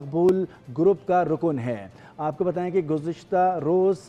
मकबूल group का रुकन है। आपको बताएं कि गुज़िश्ता रोज़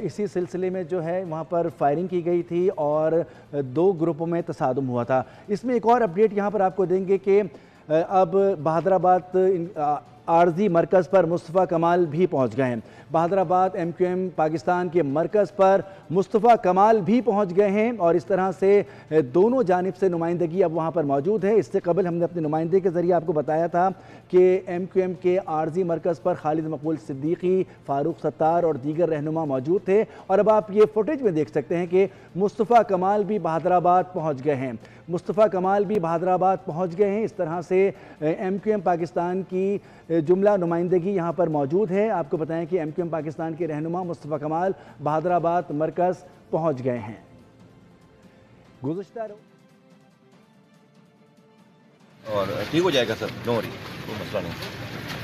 इसी सिलसिले में जो है वहाँ पर फायरिंग की गई थी और दो ग्रुपों में तसादुम हुआ था। इसमें एक और अपडेट यहाँ पर आपको देंगे कि अब बहादुराबाद आर्जी मरकज़ पर मुस्तफ़ा कमाल भी पहुँच गए हैं। बहादुराबाद MQM पाकिस्तान के मरकज़ पर मुस्तफ़ा कमाल भी पहुँच गए हैं और इस तरह से दोनों जानिब से नुमाइंदगी अब वहाँ पर मौजूद है। इससे कबल हमने अपने नुमाइंदे के ज़रिए आपको बताया था कि MQM के आर्जी मरकज़ पर खालिद मकबूल सिद्दीकी, फ़ारूक सत्तार और दीगर रहनुमा मौजूद थे और अब आप ये फुटेज में देख सकते हैं कि मुस्तफ़ा कमाल भी बहादुराबाद पहुँच गए हैं। मुस्तफ़ा कमाल भी बहादुराबाद पहुँच गए हैं। इस तरह से MQM पाकिस्तान की जुमला नुमाइंदगी यहाँ पर मौजूद है। आपको बताएं कि MQM पाकिस्तान के रहनुमा मुस्तफ़ा कमाल बहादुराबाद मरकज़ पहुँच गए हैं। गुज़िश्ता और ठीक हो जाएगा सर, नो वरी, कोई मसला नहीं।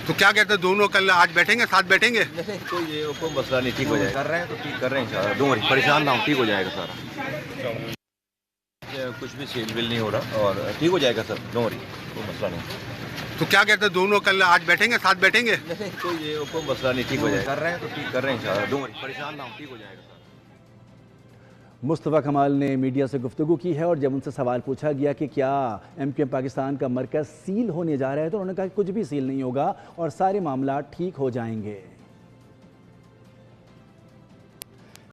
तो क्या कहते हैं दोनों कल आज बैठेंगे, साथ बैठेंगे? नहीं कोई मसला नहीं, ठीक हो जाएगा। कर रहे हैं तो ठीक कर रहे हैं इंशाल्लाह, नो वरी, परेशान ना हो, ठीक हो जाएगा सारा। कुछ भी सेल बिल नहीं हो रहा और ठीक हो जाएगा सर, नो वरी, कोई मसला नहीं। तो क्या कहते हैं दोनों कल आज बैठेंगे, साथ बैठेंगे? नहीं कोई मसला नहीं, ठीक हो जाएगा। कर रहे हैं तो ठीक कर रहे हैं इंशाल्लाह, नो वरी, परेशान ना हो, ठीक हो जाएगा सर। मुस्तफ़ा कमाल ने मीडिया से गुफ्तगू की है और जब उनसे सवाल पूछा गया कि क्या MQM पाकिस्तान का मरकज़ सील होने जा रहा है तो उन्होंने कहा कि कुछ भी सील नहीं होगा और सारे मामला ठीक हो जाएंगे।